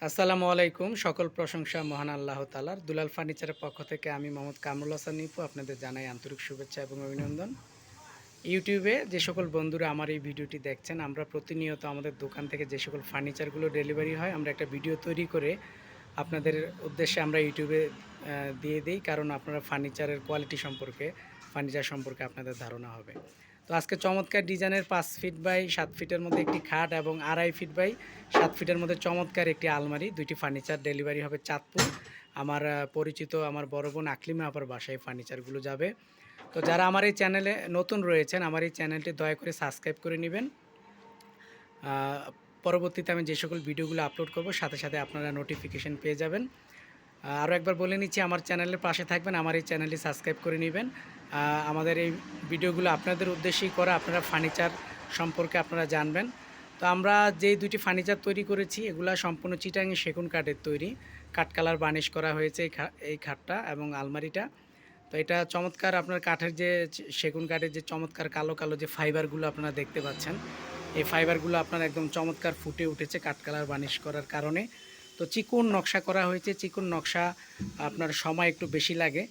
আসসালামু আলাইকুম। সকল প্রশংসা মহান আল্লাহ তাআলার। দুলাল ফার্নিচারের পক্ষ থেকে আমি মোহাম্মদ কামরুল হাসান নিপু আপনাদের জানাই আন্তরিক শুভেচ্ছা এবং অভিনন্দন। ইউটিউবে যে সকল বন্ধুরা আমার এই ভিডিওটি দেখছেন, আমরা প্রতিনিয়ত আমাদের দোকান থেকে যে সকল ফার্নিচারগুলো ডেলিভারি হয়, আমরা একটা ভিডিও তৈরি করে আপনাদের উদ্দেশ্যে আমরা ইউটিউবে দিয়ে দিই, কারণ আপনারা ফার্নিচারের কোয়ালিটি সম্পর্কে, ফার্নিচার সম্পর্কে আপনাদের ধারণা হবে। তো আজকে চমৎকার ডিজাইনের 5 ফিট বাই 7 ফিটের মধ্যে একটি খাট এবং 2.5 ফিট বাই 7 ফিটের মধ্যে চমৎকার একটি আলমারি, দুইটি ফার্নিচার ডেলিভারি হবে চাঁদপুর। আমার পরিচিত আমার বড় বোন আকলিমা আপার বাসায় ফার্নিচারগুলো যাবে। তো যারা আমার এই চ্যানেলে নতুন রয়েছেন, আমার এই চ্যানেলটি দয়া করে সাবস্ক্রাইব করে নেবেন। পরবর্তীতে আমি যে সকল ভিডিওগুলো আপলোড করব সাথে সাথে আপনারা নোটিফিকেশন পেয়ে যাবেন। আরও একবার বলে নিচ্ছি, আমার চ্যানেলের পাশে থাকবেন, আমার এই চ্যানেলটি সাবস্ক্রাইব করে নেবেন। আমাদের এই ভিডিওগুলো আপনাদের উদ্দেশ্যেই করা, আপনারা ফার্নিচার সম্পর্কে আপনারা জানবেন। তো আমরা যেই দুইটি ফার্নিচার তৈরি করেছি, এগুলা সম্পূর্ণ চিটাঙে সেগুন কাঠের তৈরি, কাঠ কালার বার্নিশ করা হয়েছে এই খাটটা এবং আলমারিটা। তো এটা চমৎকার, আপনার কাঠের যে সেগুন কাঠের যে চমৎকার কালো কালো যে ফাইবারগুলো আপনারা দেখতে পাচ্ছেন, এই ফাইবারগুলো আপনার একদম চমৎকার ফুটে উঠেছে কাঠ কালার বার্নিশ করার কারণে। তো চিকন নকশা করা হয়েছে, চিকন নকশা আপনার সময় একটু বেশি লাগে,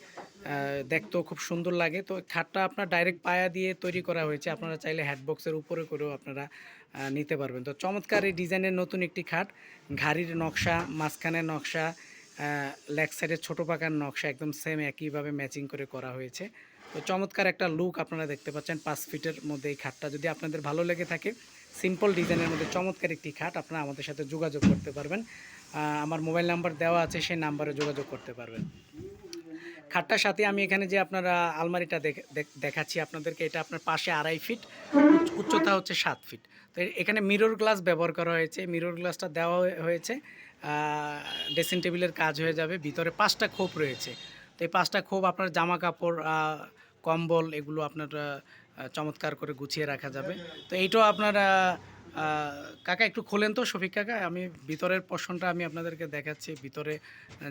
দেখতেও খুব সুন্দর লাগে। তো খাটটা আপনার ডাইরেক্ট পায়া দিয়ে তৈরি করা হয়েছে, আপনারা চাইলে হ্যাডবক্সের উপরে করেও আপনারা নিতে পারবেন। তো চমৎকার এই ডিজাইনের নতুন একটি খাট, ঘাড়ির নকশা, মাঝখানের নকশা, লেগ সাইডের ছোটো পাকার নকশা একদম সেম একইভাবে ম্যাচিং করে করা হয়েছে। তো চমৎকার একটা লুক আপনারা দেখতে পাচ্ছেন 5 ফিটের মধ্যে এই খাটটা। যদি আপনাদের ভালো লেগে থাকে, সিম্পল ডিজাইনের মধ্যে চমৎকার একটি খাট, আপনারা আমাদের সাথে যোগাযোগ করতে পারবেন। আমার মোবাইল নাম্বার দেওয়া আছে, সেই নাম্বারে যোগাযোগ করতে পারবেন। খাটটার সাথে আমি এখানে যে আপনারা আলমারিটা দেখাচ্ছি আপনাদেরকে, এটা আপনার পাশে 2.5 ফিট, উচ্চতা হচ্ছে 7 ফিট। তো এখানে মিরর গ্লাস ব্যবহার করা হয়েছে, মিরর গ্লাসটা দেওয়া হয়েছে, ড্রেসিং টেবিলের কাজ হয়ে যাবে। ভিতরে 5টা খোপ রয়েছে। তো এই 5টা খোপ আপনার জামা কাপড়, কম্বল এগুলো আপনার চমৎকার করে গুছিয়ে রাখা যাবে। তো এইটাও আপনার কাকা একটু খোলেন তো, শফিক কাকা, আমি ভিতরের পোর্শনটা আমি আপনাদেরকে দেখাচ্ছি। ভিতরে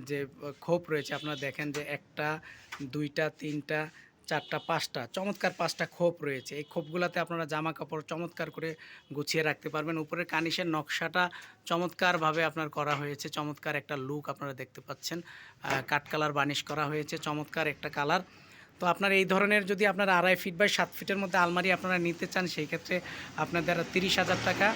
যে খোপ রয়েছে আপনারা দেখেন যে 1টা 2টা 3টা 4টা 5টা চমৎকার 5টা খোপ রয়েছে। এই খোপগুলোতে আপনারা জামা কাপড় চমৎকার করে গুছিয়ে রাখতে পারবেন। উপরে কানিশের নকশাটা চমৎকারভাবে আপনার করা হয়েছে, চমৎকার একটা লুক আপনারা দেখতে পাচ্ছেন। কাঠ কালার বার্নিশ করা হয়েছে, চমৎকার একটা কালার। তো আপনার এই ধরনের যদি আপনারা 2.5 ফিট বাই 7 ফিটের মধ্যে আলমারি আপনারা নিতে চান, সেই ক্ষেত্রে আপনাদের 30,000 টাকা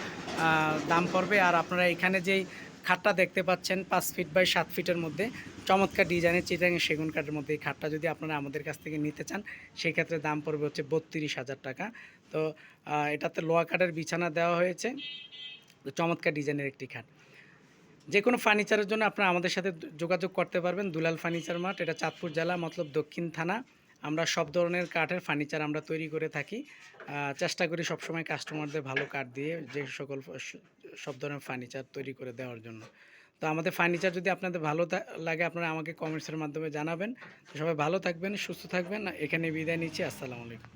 দাম পড়বে। আর আপনারা এখানে যেই খাটটা দেখতে পাচ্ছেন 5 ফিট বাই 7 ফিটের মধ্যে চমৎকার ডিজাইনের চিটাঙের সেগুন কাঠের মধ্যে এই খাটটা যদি আপনারা আমাদের কাছ থেকে নিতে চান, সেই ক্ষেত্রে দাম পড়বে হচ্ছে 32,000 টাকা। তো এটাতে লোহা কাঠের বিছানা দেওয়া হয়েছে, তো চমৎকার ডিজাইনের একটি খাট। যে কোনো ফার্নিচারের জন্য আপনারা আমাদের সাথে যোগাযোগ করতে পারবেন। দুলাল ফার্নিচার মার্ট, এটা চাঁদপুর জেলা, মতলব দক্ষিণ থানা। আমরা সব ধরনের কাঠের ফার্নিচার আমরা তৈরি করে থাকি। চেষ্টা করি সবসময় কাস্টমারদের ভালো কাঠ দিয়ে যে সকল সব ধরনের ফার্নিচার তৈরি করে দেওয়ার জন্য। তো আমাদের ফার্নিচার যদি আপনাদের ভালো লাগে, আপনারা আমাকে কমেন্টসের মাধ্যমে জানাবেন। তো সবাই ভালো থাকবেন, সুস্থ থাকবেন। এখানে বিদায় নিচ্ছি। আসসালামু আলাইকুম।